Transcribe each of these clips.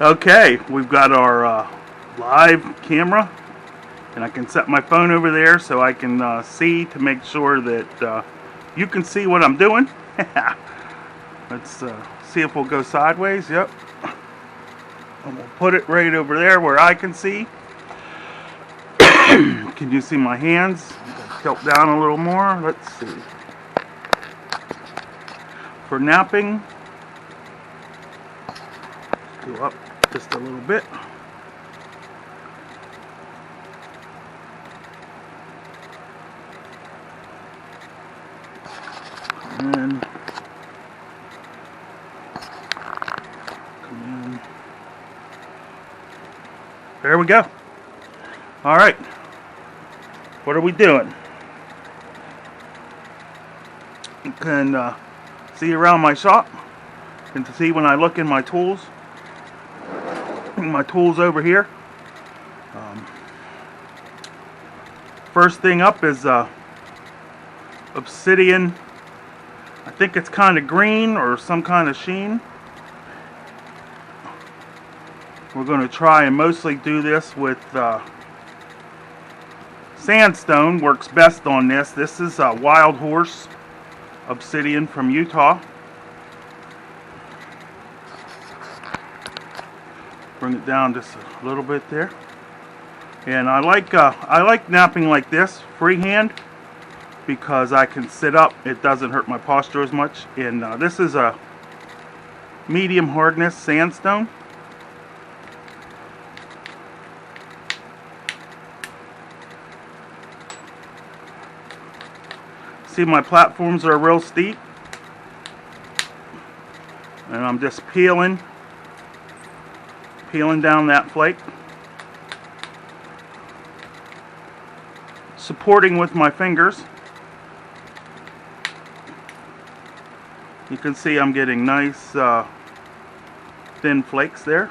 Okay, we've got our live camera, and I can set my phone over there so I can see to make sure that you can see what I'm doing. Let's see if we'll go sideways. Yep. And we'll put it right over there where I can see. Can you see my hands? Tilt down a little more. Let's see. For napping, go up just a little bit. And then come in. There we go. All right. What are we doing? You can see around my shop, and to see when I look in my tools. My tools over here. First thing up is obsidian. I think it's kind of green or some kind of sheen. We're going to try and mostly do this with sandstone. Works best on this. This is a Wildhorse obsidian from Utah. Bring it down just a little bit there, and I like napping like this freehand because I can sit up. It doesn't hurt my posture as much. And this is a medium hardness sandstone. See, my platforms are real steep, and I'm just peeling down that flake, supporting with my fingers. You can see I'm getting nice thin flakes there.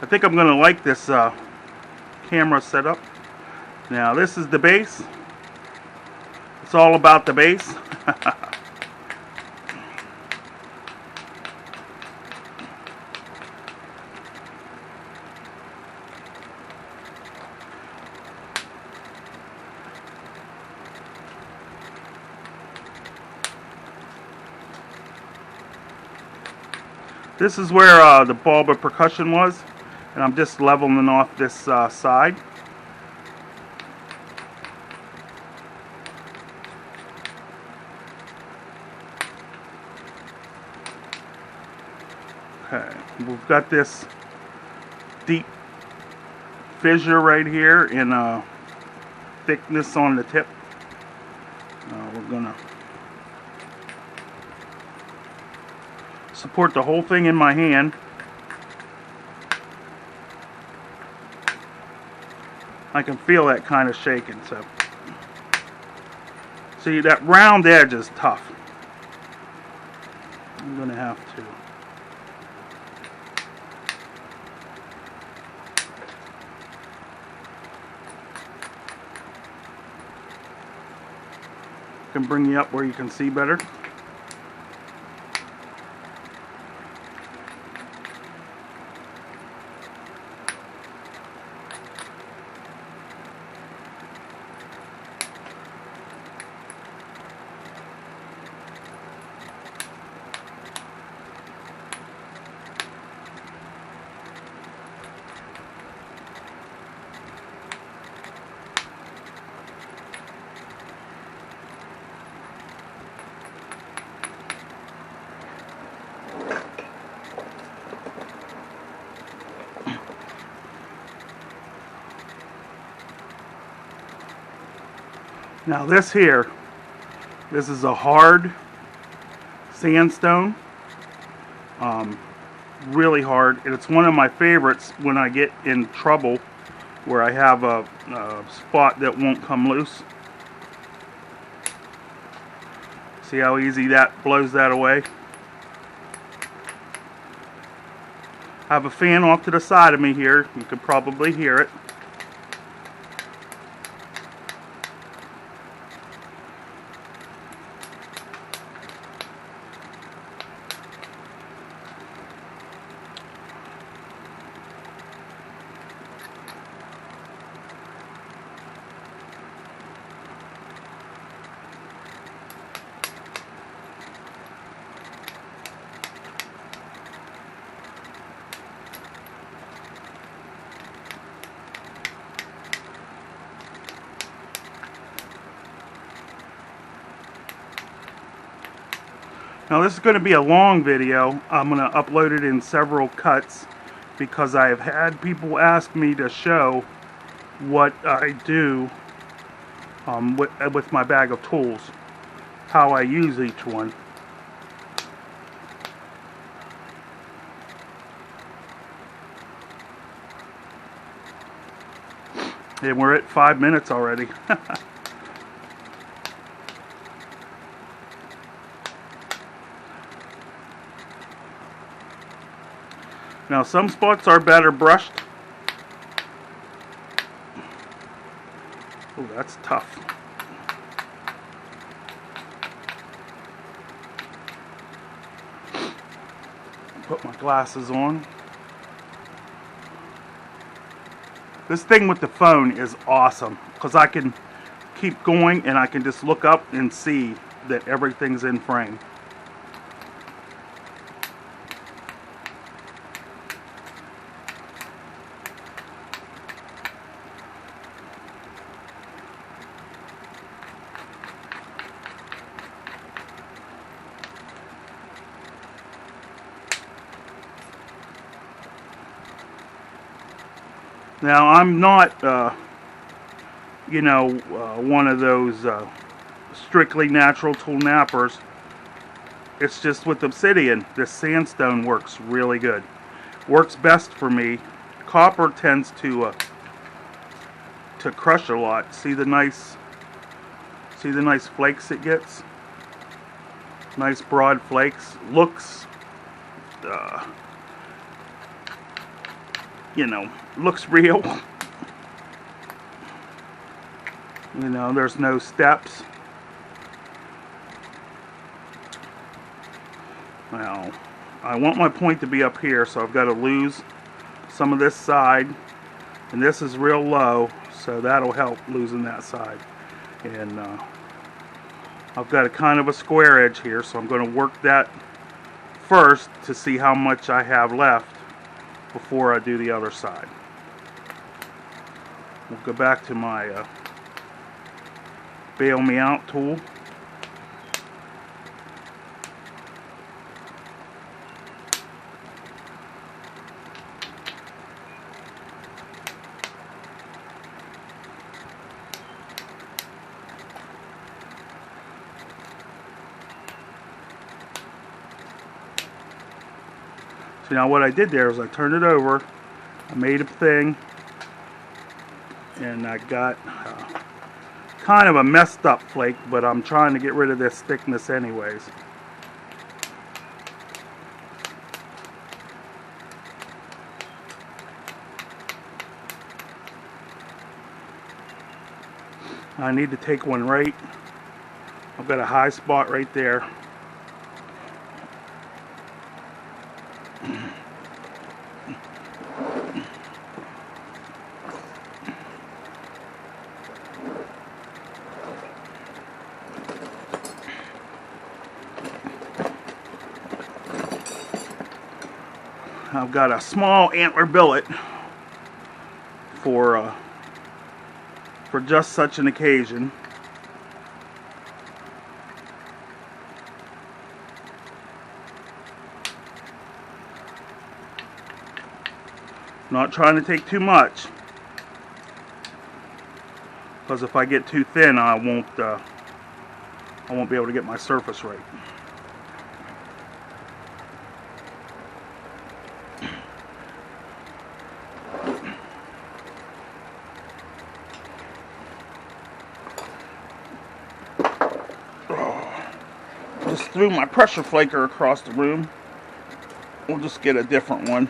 I think I'm going to like this camera setup. Now this is the base. It's all about the base. This is where the bulb of percussion was, and I'm just leveling off this side. Okay, we've got this deep fissure right here in thickness on the tip. We're gonna support the whole thing in my hand. I can feel that kind of shaking. So see, that round edge is tough. I'm gonna have to bring you up where you can see better. Now this here, this is a hard sandstone, really hard, and it's one of my favorites when I get in trouble where I have a spot that won't come loose. See how easy that blows that away? I have a fan off to the side of me here, you could probably hear it. Now this is going to be a long video. I'm going to upload it in several cuts because I have had people ask me to show what I do with my bag of tools, how I use each one. And we're at 5 minutes already. Now some spots are better brushed. Oh, that's tough. Put my glasses on. This thing with the phone is awesome because I can keep going and I can just look up and see that everything's in frame. Now, I'm not, one of those strictly natural tool knappers. It's just with obsidian, this sandstone works really good. Works best for me. Copper tends to crush a lot. See the nice flakes it gets? Nice broad flakes. Looks, looks real. There's no steps. Now, I want my point to be up here, so I've got to lose some of this side. And this is real low, so that'll help losing that side. And I've got a kind of a square edge here, so I'm going to work that first to see how much I have left before I do the other side. We'll go back to my bail me out tool. So now what I did there is I turned it over, I made a thing, and I got kind of a messed up flake, but I'm trying to get rid of this thickness anyways. I need to take one right. I've got a high spot right there. I've got a small antler billet for just such an occasion. Not trying to take too much, because if I get too thin, I won't be able to get my surface right. Just threw my pressure flaker across the room. We'll just get a different one.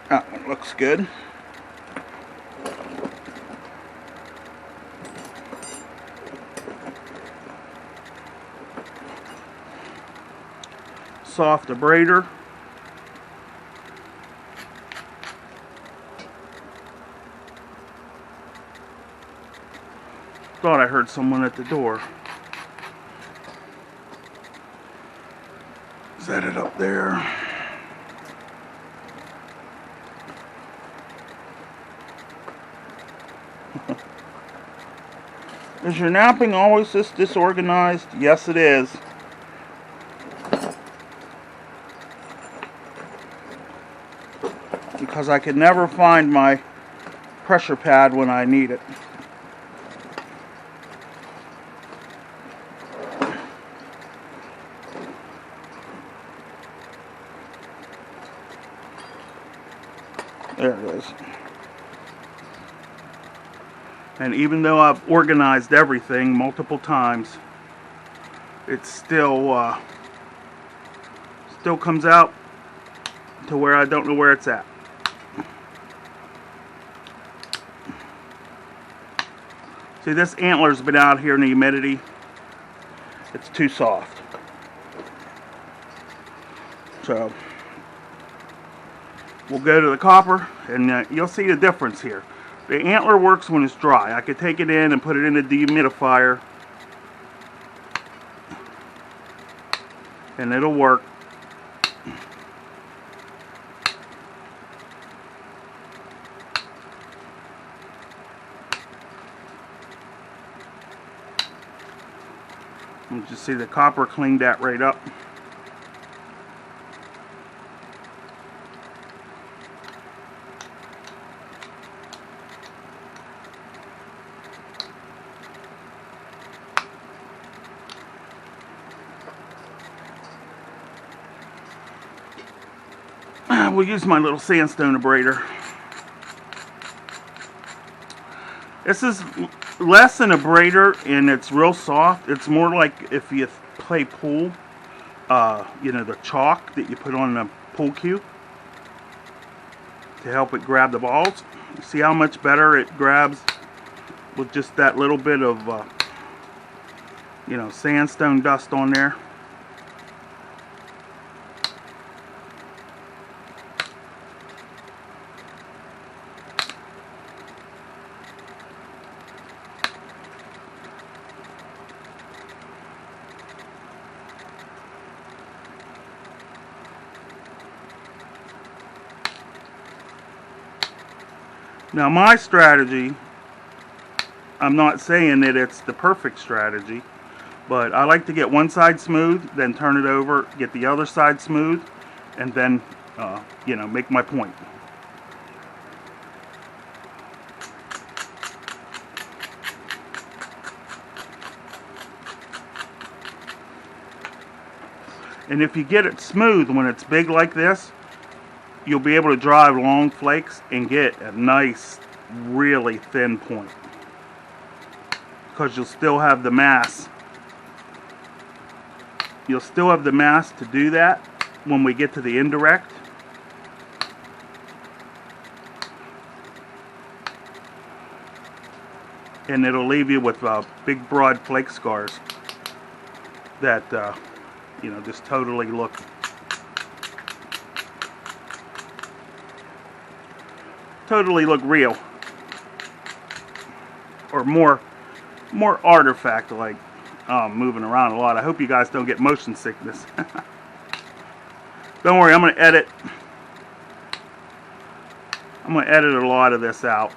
That one looks good. Soft abrader. Thought I heard someone at the door. Set it up there. Is your knapping always this disorganized? Yes, it is. Because I could never find my pressure pad when I need it. There it is. And even though I've organized everything multiple times, it still comes out to where I don't know where it's at. See, this antler's been out here in the humidity. It's too soft. So we'll go to the copper, and you'll see the difference here. The antler works when it's dry. I could take it in and put it in a dehumidifier, and it'll work. You just see the copper cleaned that right up. We'll use my little sandstone abrader. This is less an abrader, and it's real soft. It's more like if you play pool, you know, the chalk that you put on the pool cue to help it grab the balls. You see how much better it grabs with just that little bit of, you know, sandstone dust on there. Now my strategy, I'm not saying that it's the perfect strategy, but I like to get one side smooth, then turn it over, get the other side smooth, and then, you know, make my point. And if you get it smooth when it's big like this, you'll be able to drive long flakes and get a nice, really thin point. Because you'll still have the mass. You'll still have the mass to do that when we get to the indirect. And it'll leave you with big, broad flake scars that, you know, just totally look real, or more artifact like. I'm moving around a lot. I hope you guys don't get motion sickness. Don't worry, I'm going to edit a lot of this out.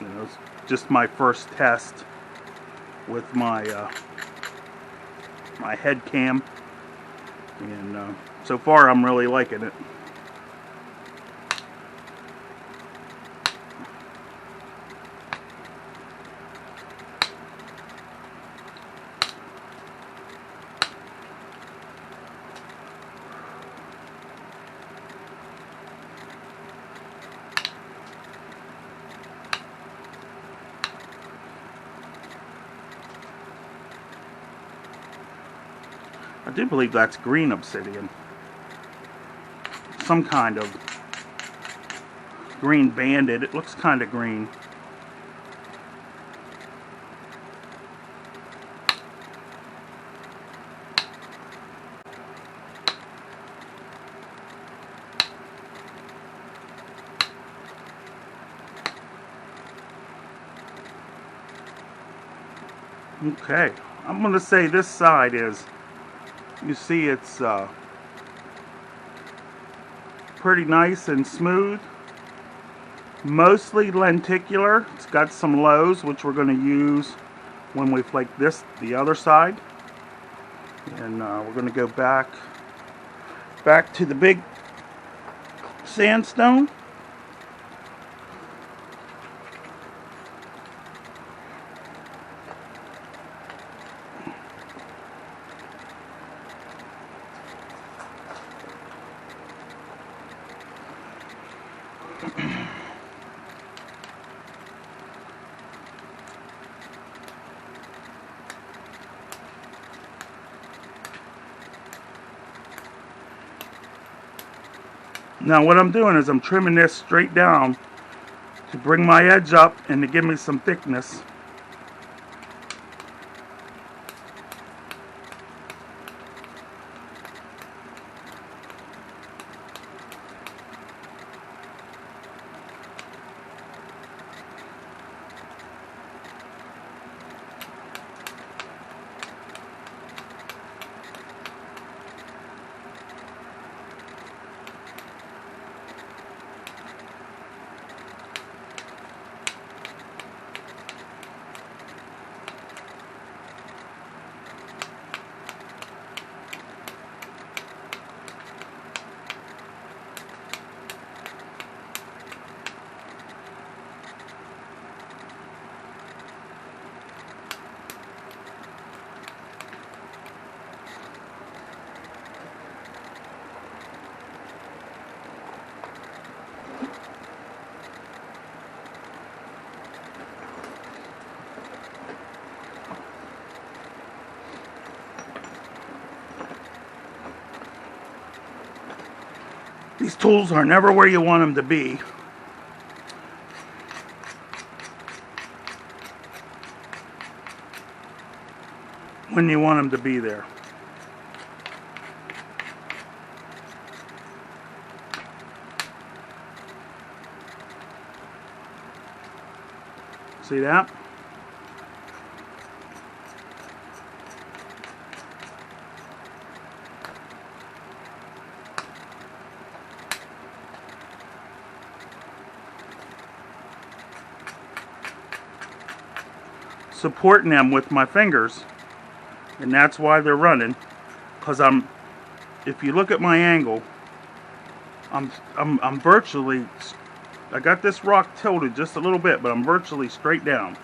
You know, it's just my first test with my my head cam, and so far I'm really liking it. I do believe that's green obsidian. Some kind of green banded. It looks kind of green. Okay, I'm going to say this side is, you see it's pretty nice and smooth. mostly lenticular. It's got some lows, which we're going to use when we flake this, the other side. And we're going to go back to the big sandstone. Now what I'm doing is I'm trimming this straight down to bring my edge up and to give me some thickness. These tools are never where you want them to be. When you want them to be there. See that? Supporting them with my fingers, and that's why they're running, because if you look at my angle, I'm virtually, I got this rock tilted just a little bit, but I'm virtually straight down.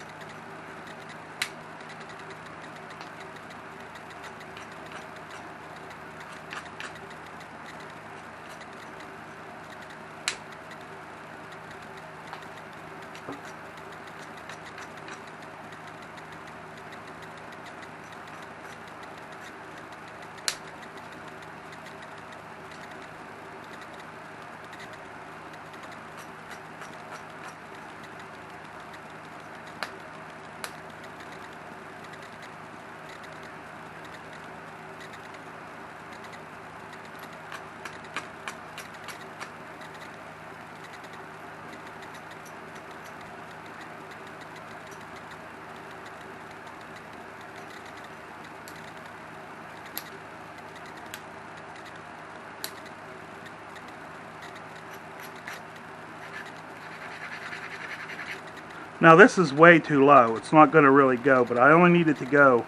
Now this is way too low. It's not going to really go, but I only need it to go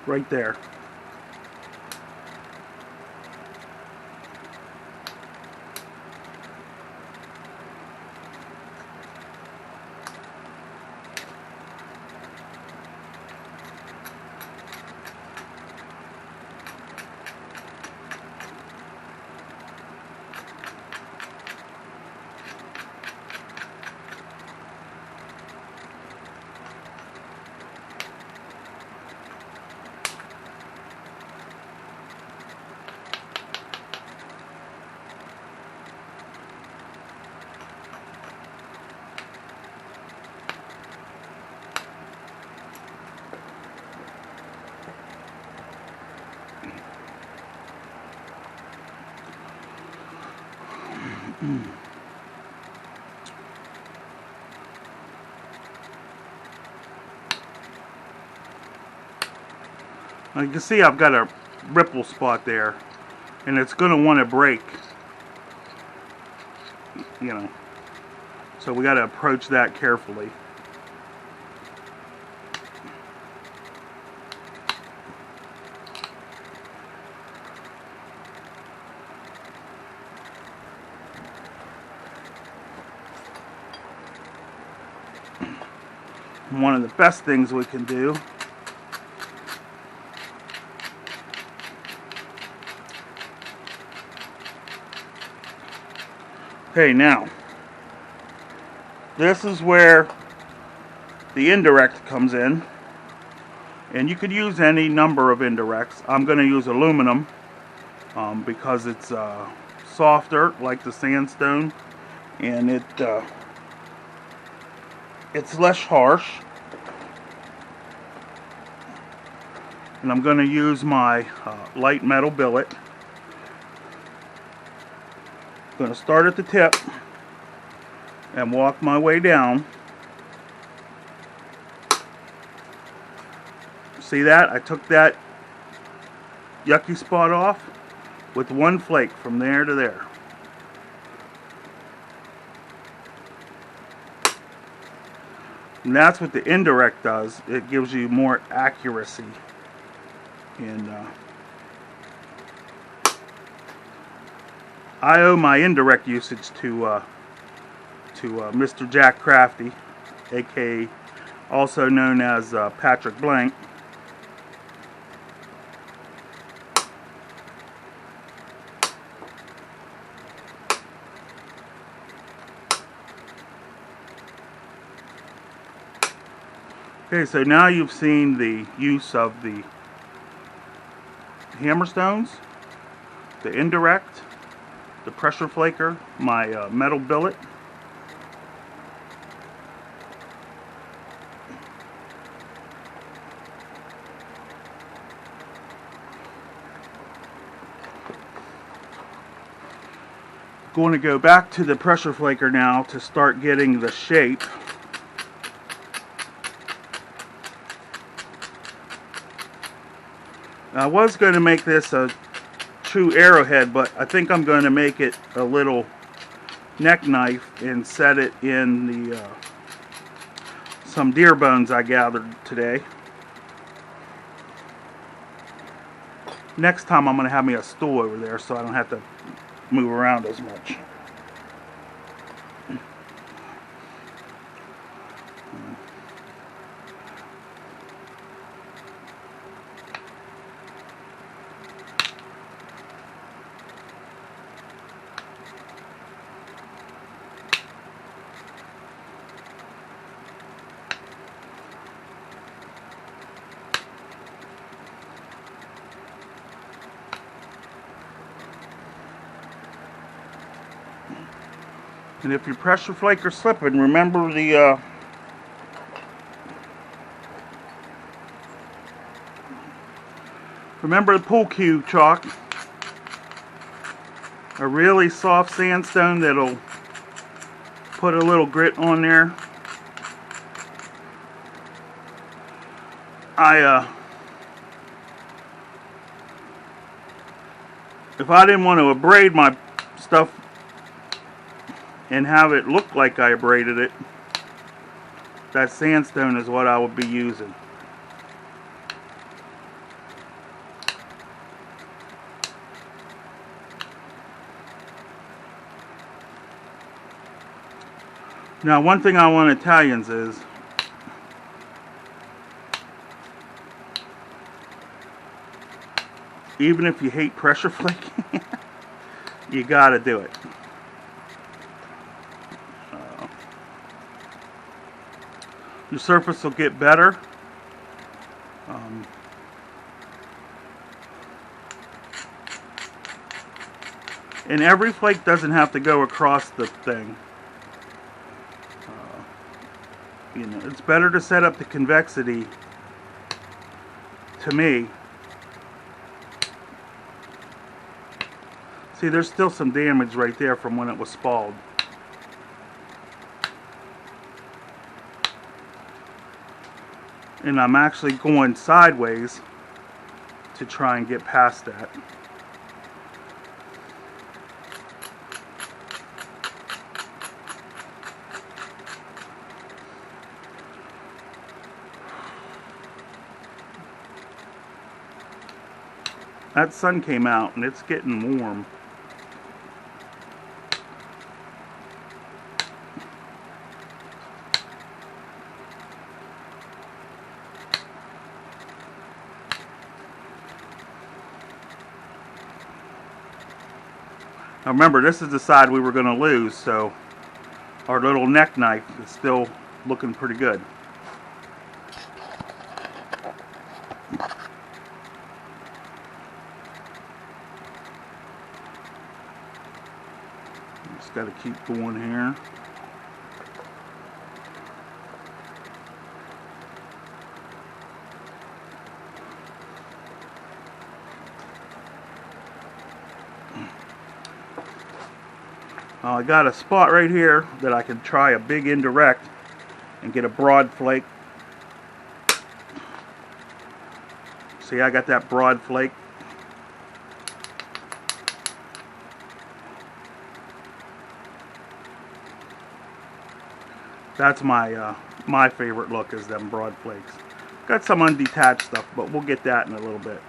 right there. Now you can see I've got a ripple spot there, and it's going to want to break, you know. So So we got to approach that carefully. One of the best things we can do okay, now this is where the indirect comes in, and you could use any number of indirects. I'm going to use aluminum because it's softer, like the sandstone, and it's less harsh. And I'm going to use my light metal billet. I'm going to start at the tip and walk my way down. See that? I took that yucky spot off with one flake from there to there. And that's what the indirect does. It gives you more accuracy. And I owe my indirect usage to Mr. Jack Crafty, aka also known as Patrick Blank. Okay, so now you've seen the use of the hammerstones, the indirect, the pressure flaker, my metal billet. Going to go back to the pressure flaker now to start getting the shape. I was going to make this a true arrowhead, but I think I'm going to make it a little neck knife and set it in the some deer bones I gathered today. Next time I'm going to have me a stool over there so I don't have to move around as much. And if your pressure flaker's slipping, remember the pool cue chalk. A really soft sandstone that'll put a little grit on there. If I didn't want to abrade my stuff and have it look like I abraded it, that sandstone is what I would be using. Now, one thing I want Italians is even if you hate pressure flaking, you gotta do it. Your surface will get better. And every flake doesn't have to go across the thing. You know, it's better to set up the convexity, to me. See, there's still some damage right there from when it was spalled. And I'm actually going sideways to try and get past that. that sun came out and it's getting warm. Now remember, this is the side we were going to lose, so our little neck knife is still looking pretty good. Just got to keep going here. I got a spot right here that I can try a big indirect and get a broad flake. See, I got that broad flake. That's my favorite look, is them broad flakes. Got some undetached stuff, but we'll get that in a little bit.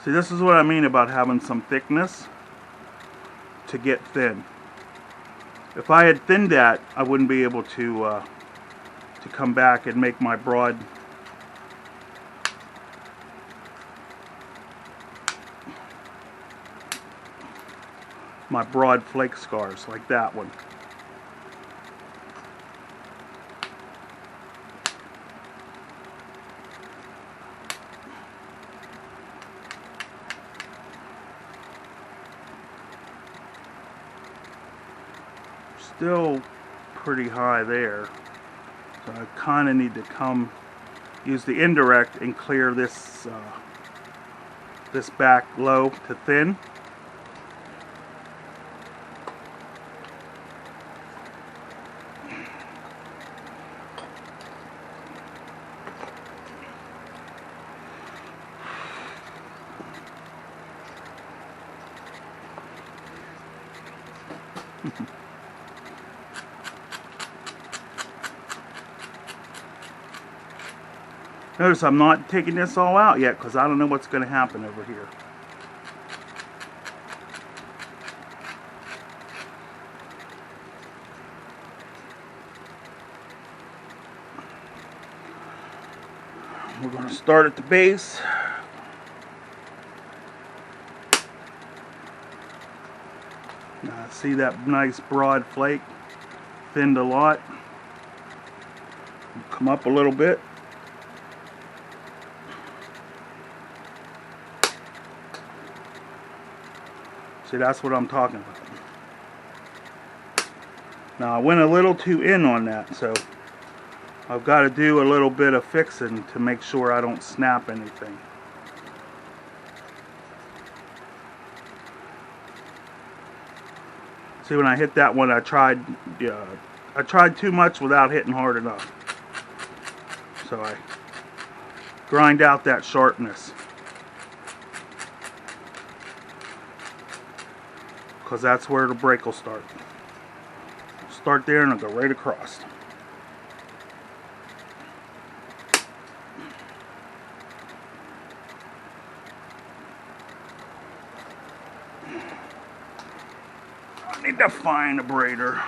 See, this is what I mean about having some thickness to get thin. If I had thinned that, I wouldn't be able to come back and make my broad flake scars like that one. Still pretty high there, so I kind of need to use the indirect and clear this this back low to thin. Notice I'm not taking this all out yet because I don't know what's going to happen over here. We're going to start at the base. Now, see that nice broad flake? Thinned a lot. Come up a little bit. See, that's what I'm talking about. Now, I went a little too in on that, so I've got to do a little bit of fixing to make sure I don't snap anything. See, when I hit that one, I tried too much without hitting hard enough. So I grind out that sharpness, because that's where the break will start. Start there and it'll go right across. I need to find a braider.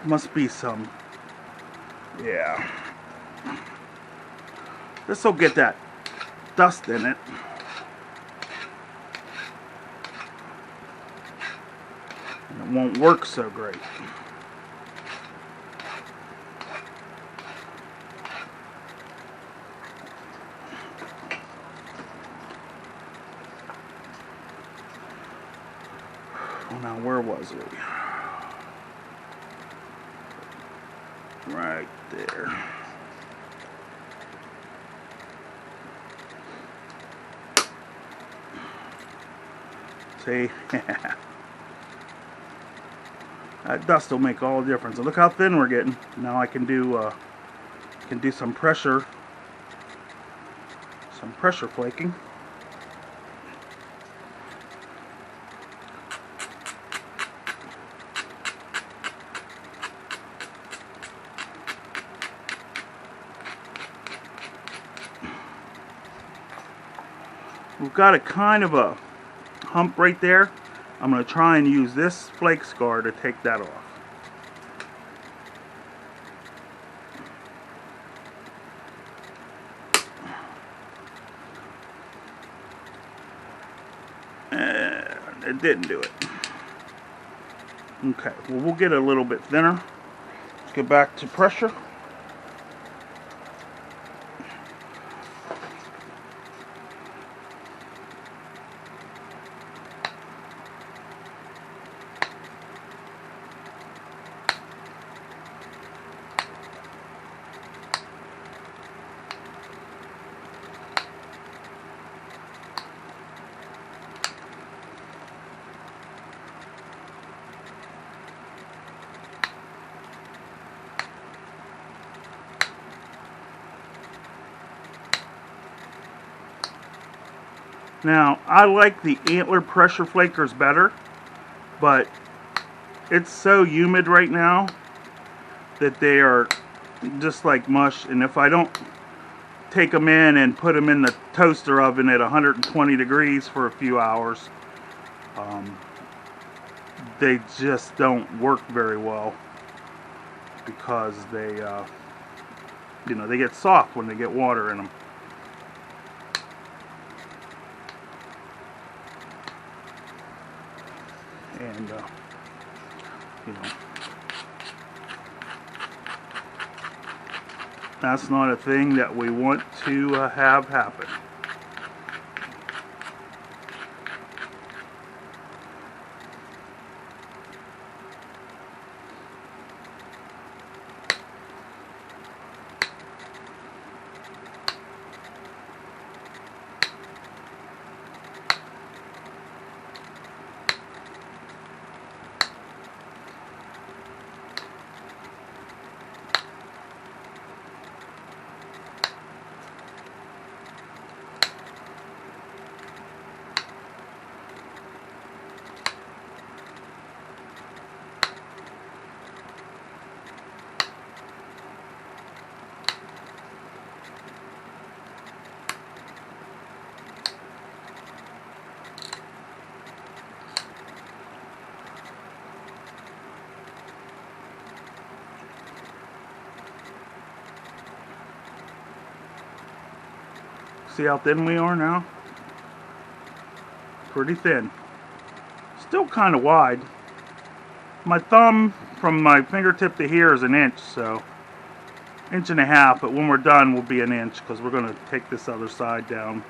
Must be some, yeah. This will get that dust in it. and it won't work so great. Well, now where was it? Right there. See? That dust will make all the difference. Look how thin we're getting. Now I can do some pressure flaking. We've got a kind of a hump right there. I'm going to try and use this flake scar to take that off. And it didn't do it. Okay, well, we'll get a little bit thinner. Let's get back to pressure. Now, I like the antler pressure flakers better, but it's so humid right now that they are just like mush, and if I don't take them in and put them in the toaster oven at 120 degrees for a few hours, they just don't work very well because they, they get soft when they get water in them. And, that's not a thing that we want to have happen. See how thin we are now? Pretty thin. Still kind of wide. My thumb from my fingertip to here is an inch, so 1.5 inches, but when we're done will be an inch because we're going to take this other side down.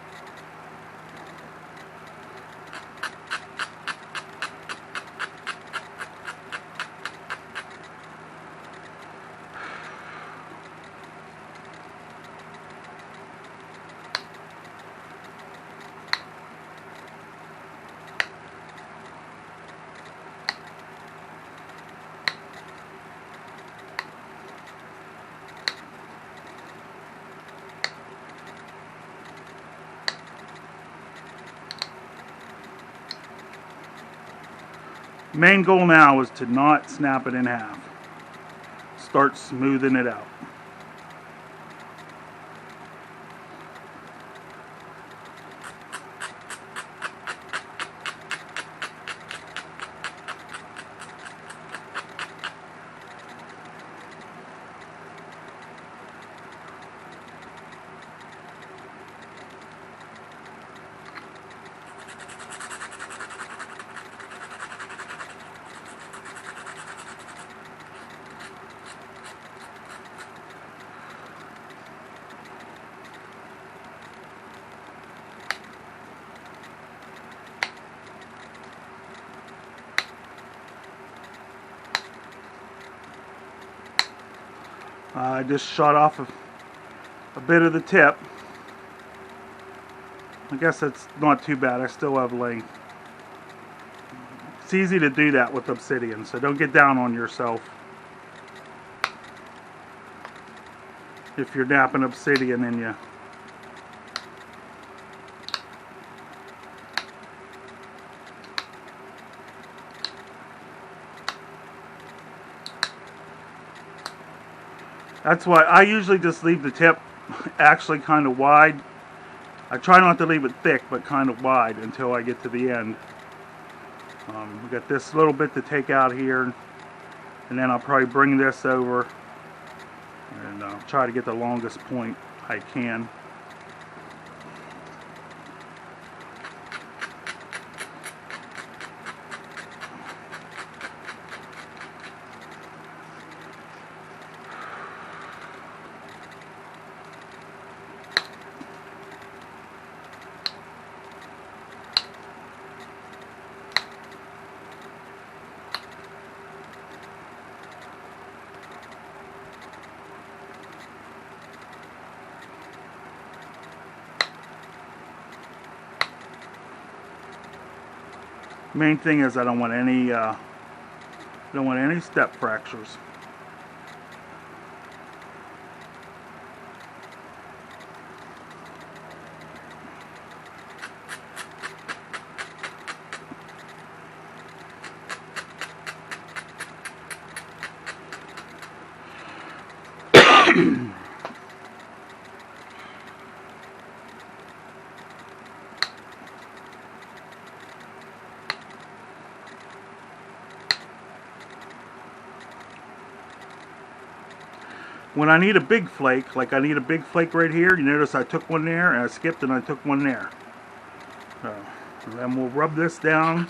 Main goal now is to not snap it in half. Start smoothing it out. I just shot off a bit of the tip. I guess that's not too bad. I still have length. It's easy to do that with obsidian, so don't get down on yourself if you're knapping obsidian and you that's why I usually just leave the tip actually kind of wide. I try not to leave it thick, but kind of wide until I get to the end. We got this little bit to take out here, and then I'll probably bring this over and try to get the longest point I can. Main thing is I don't want any step fractures. When I need a big flake, like I need a big flake right here, you notice I took one there and I skipped and I took one there. So, and then we'll rub this down.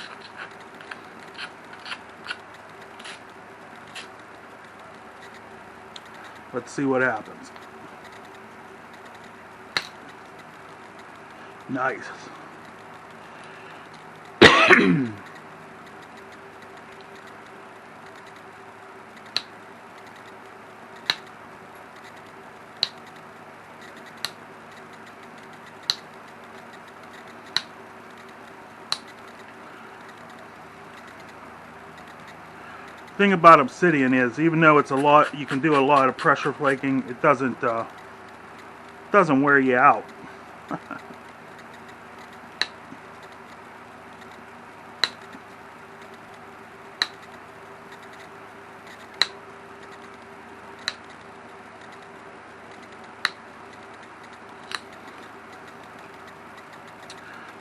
Let's see what happens. Nice. 'Thing about obsidian is, even though it's a lot, you can do a lot of pressure flaking, it doesn't wear you out.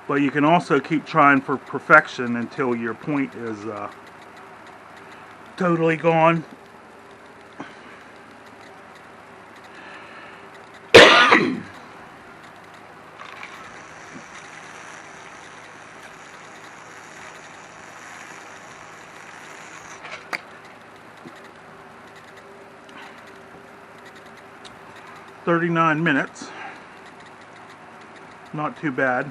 But you can also keep trying for perfection until your point is totally gone. "39 minutes. Not too bad.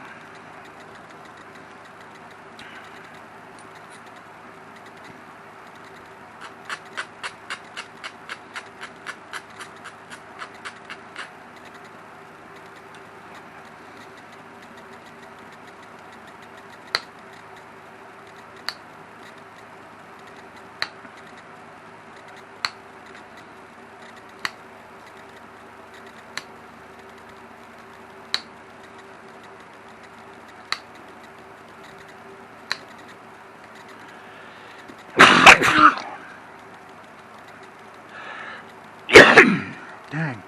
Dang.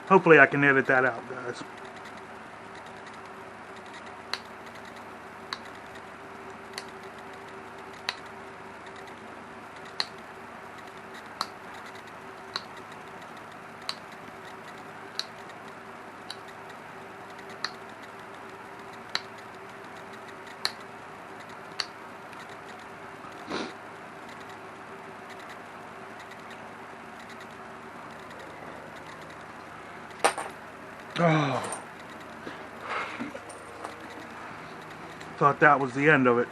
Hopefully I can edit that out, guys. Oh. Thought that was the end of it.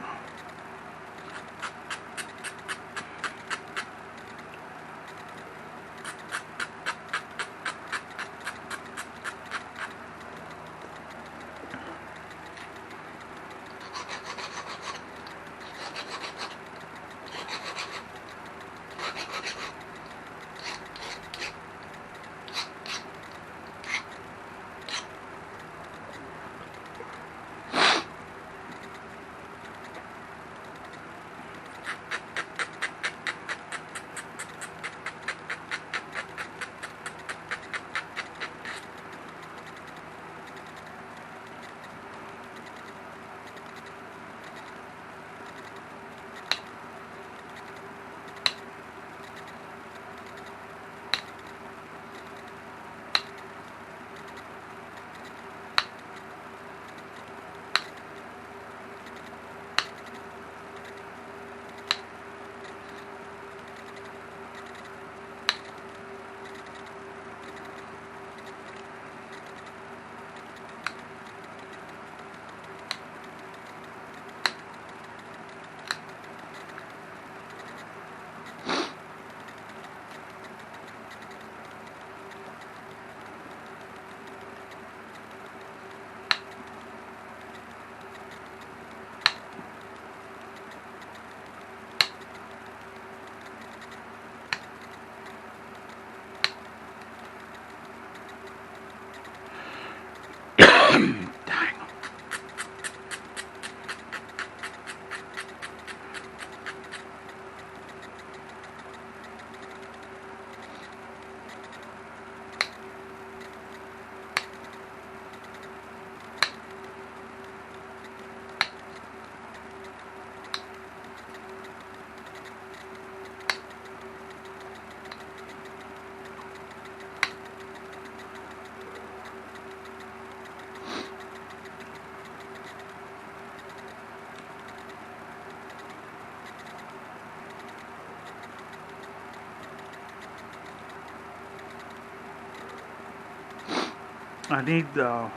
I need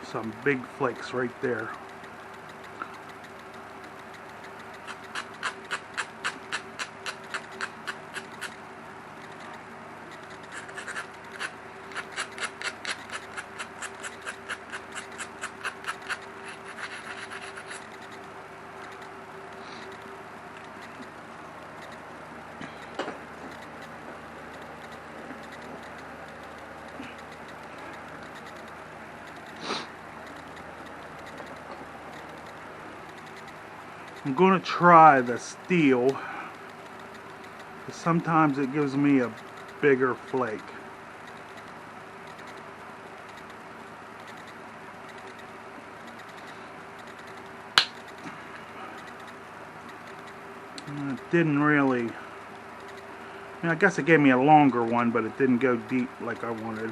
some big flakes right there. I'm going to try the steel, because sometimes it gives me a bigger flake. It didn't really, I mean, I guess it gave me a longer one, but it didn't go deep like I wanted.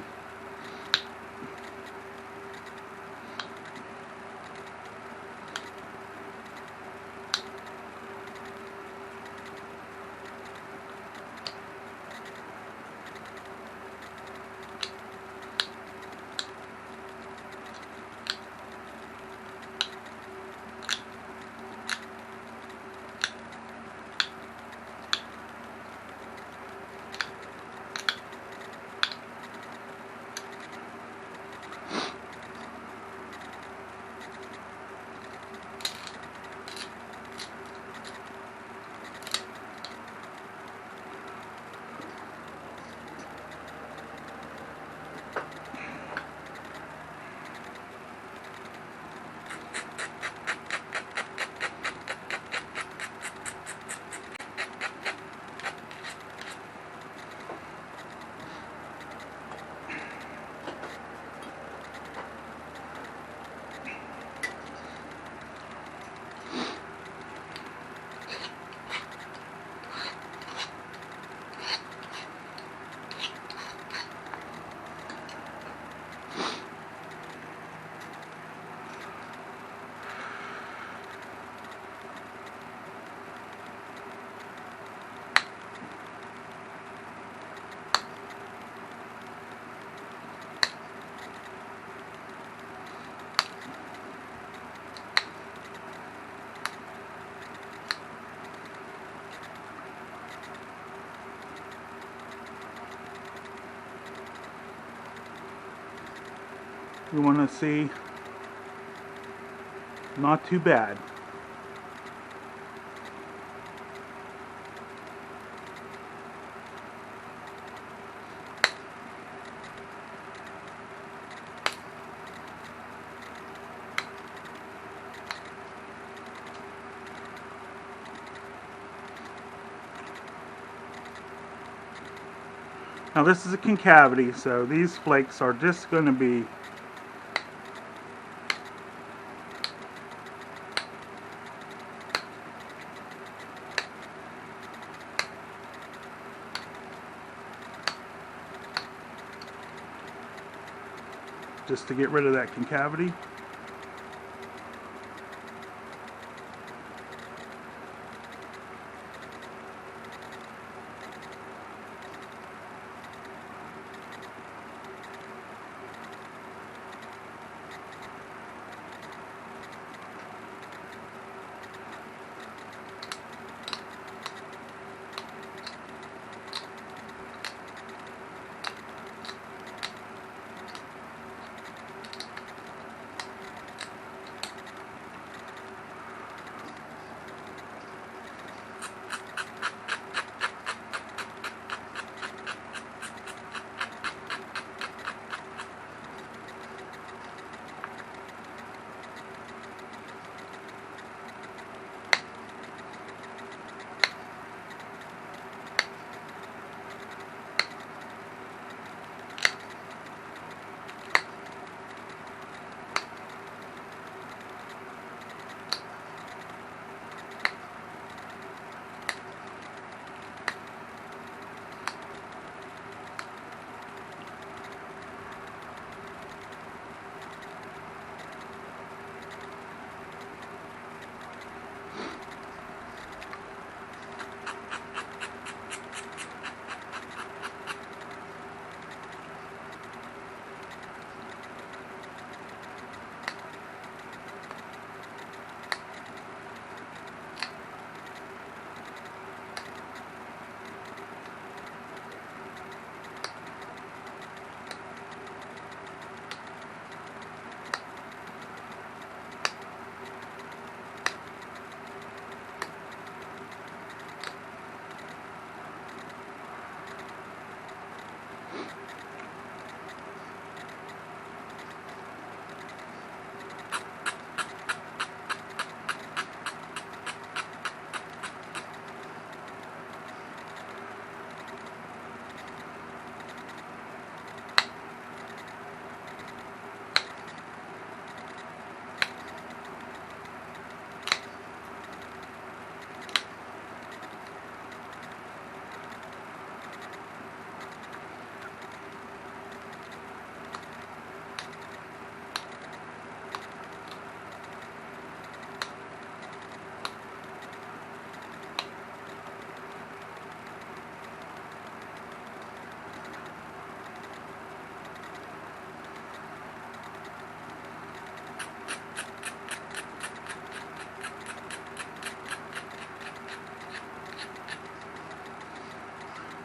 You want to see, not too bad. Now this is a concavity, so these flakes are just going to be just to get rid of that concavity.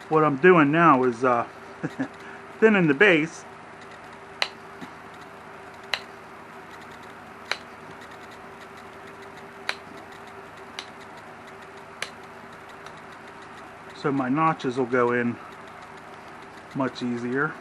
what I'm doing now is thinning the base. So my notches will go in much easier.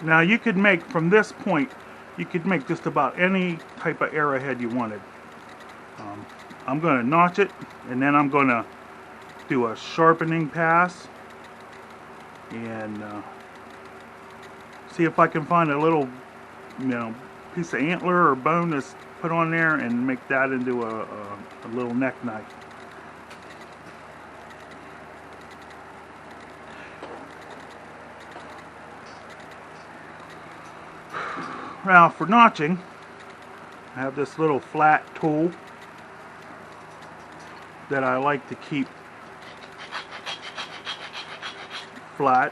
Now you could make, from this point, you could make just about any type of arrowhead you wanted. I'm going to notch it, and then I'm going to do a sharpening pass, and see if I can find a little, piece of antler or bone that's put on there, and make that into a little neck knife. Now for notching, I have this little flat tool that I like to keep flat.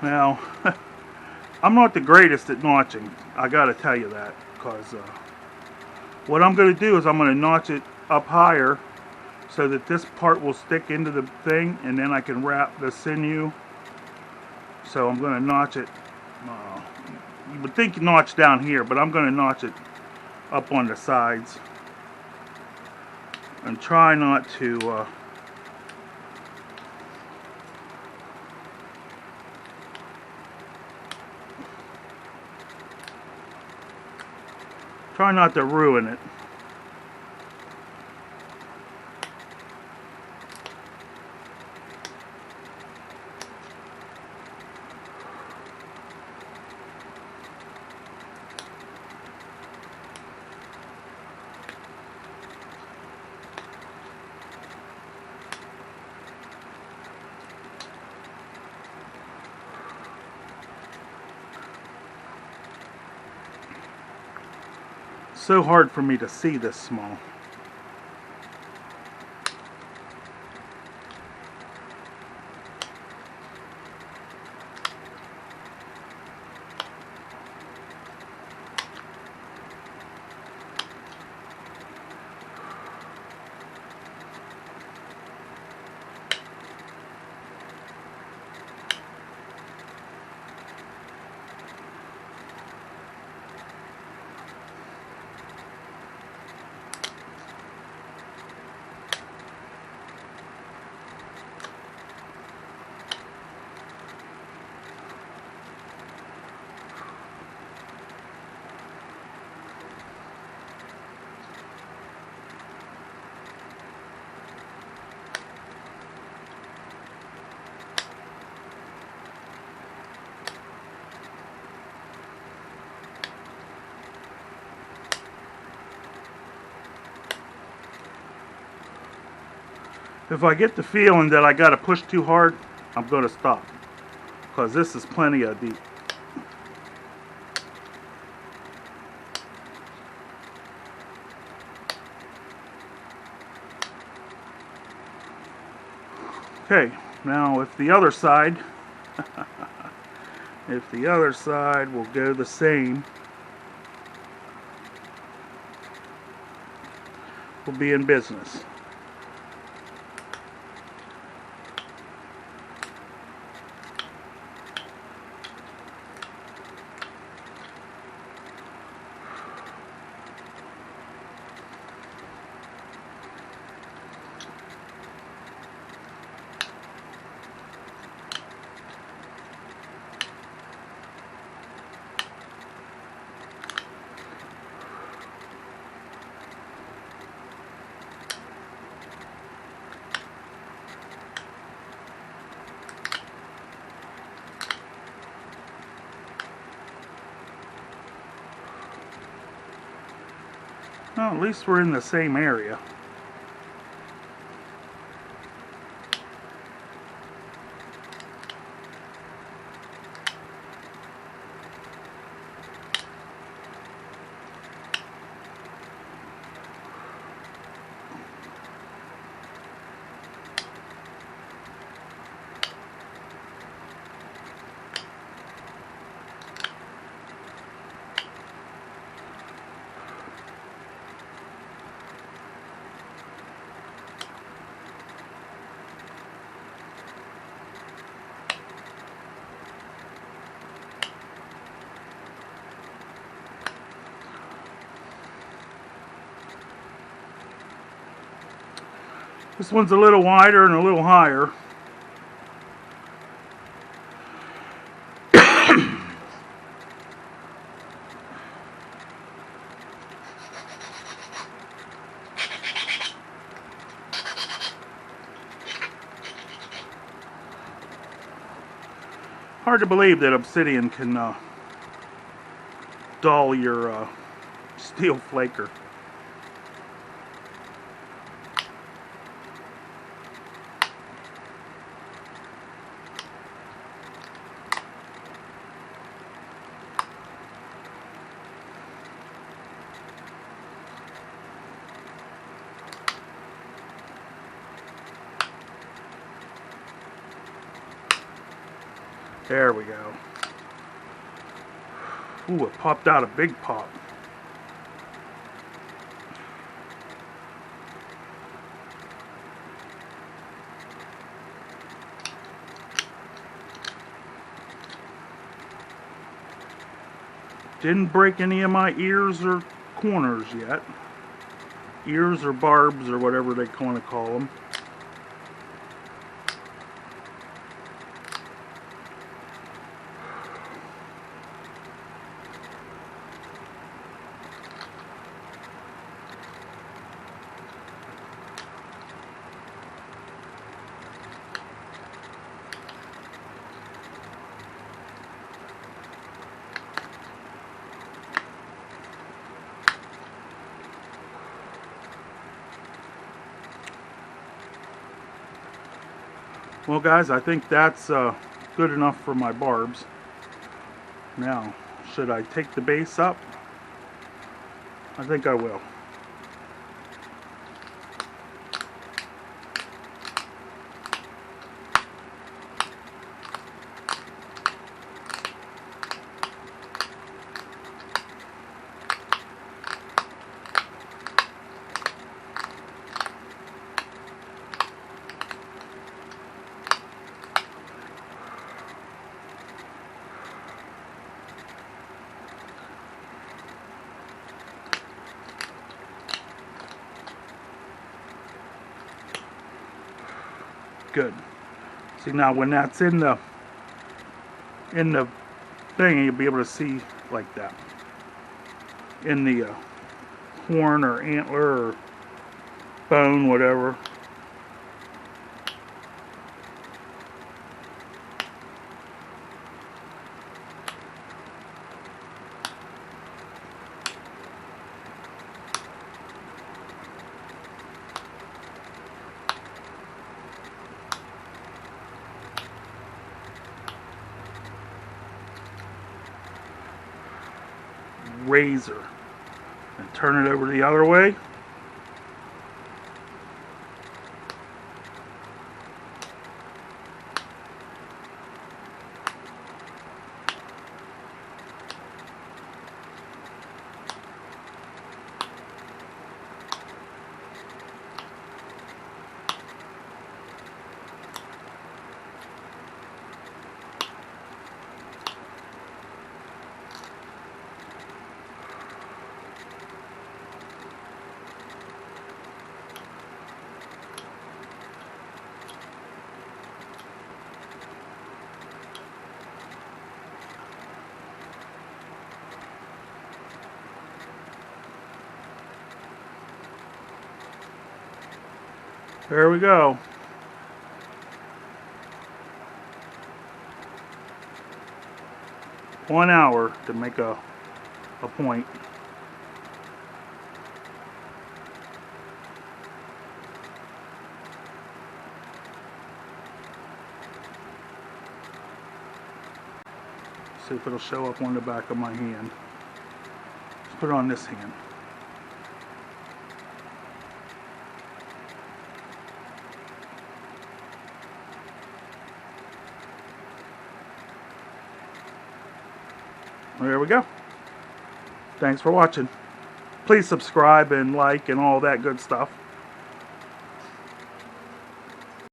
Now, I'm not the greatest at notching, I gotta tell you that, because what I'm going to do is I'm going to notch it up higher so that this part will stick into the thing, and then I can wrap the sinew. So I'm going to notch it, you would think notch down here, but I'm going to notch it up on the sides. And try not to ruin it. So hard for me to see this small. If I get the feeling that I got to push too hard, I'm going to stop, because this is plenty of deep. Okay, now if the other side will go the same, we'll be in business. Well, at least we're in the same area. This one's a little wider and a little higher. Hard to believe that obsidian can dull your steel flaker. There we go. Ooh, it popped out a big pop. Didn't break any of my ears or corners yet. Ears or barbs or whatever they want to call them. Well guys, I think that's good enough for my barbs. Now, should I take the base up? I think I will. Good. See, now when that's in the thing, you'll be able to see like that in the horn or antler or bone, whatever. Razor and turn it over the other way. There we go. One hour to make a point. See if it'll show up on the back of my hand. Let's put it on this hand. There we go. Thanks for watching. Please subscribe and like and all that good stuff.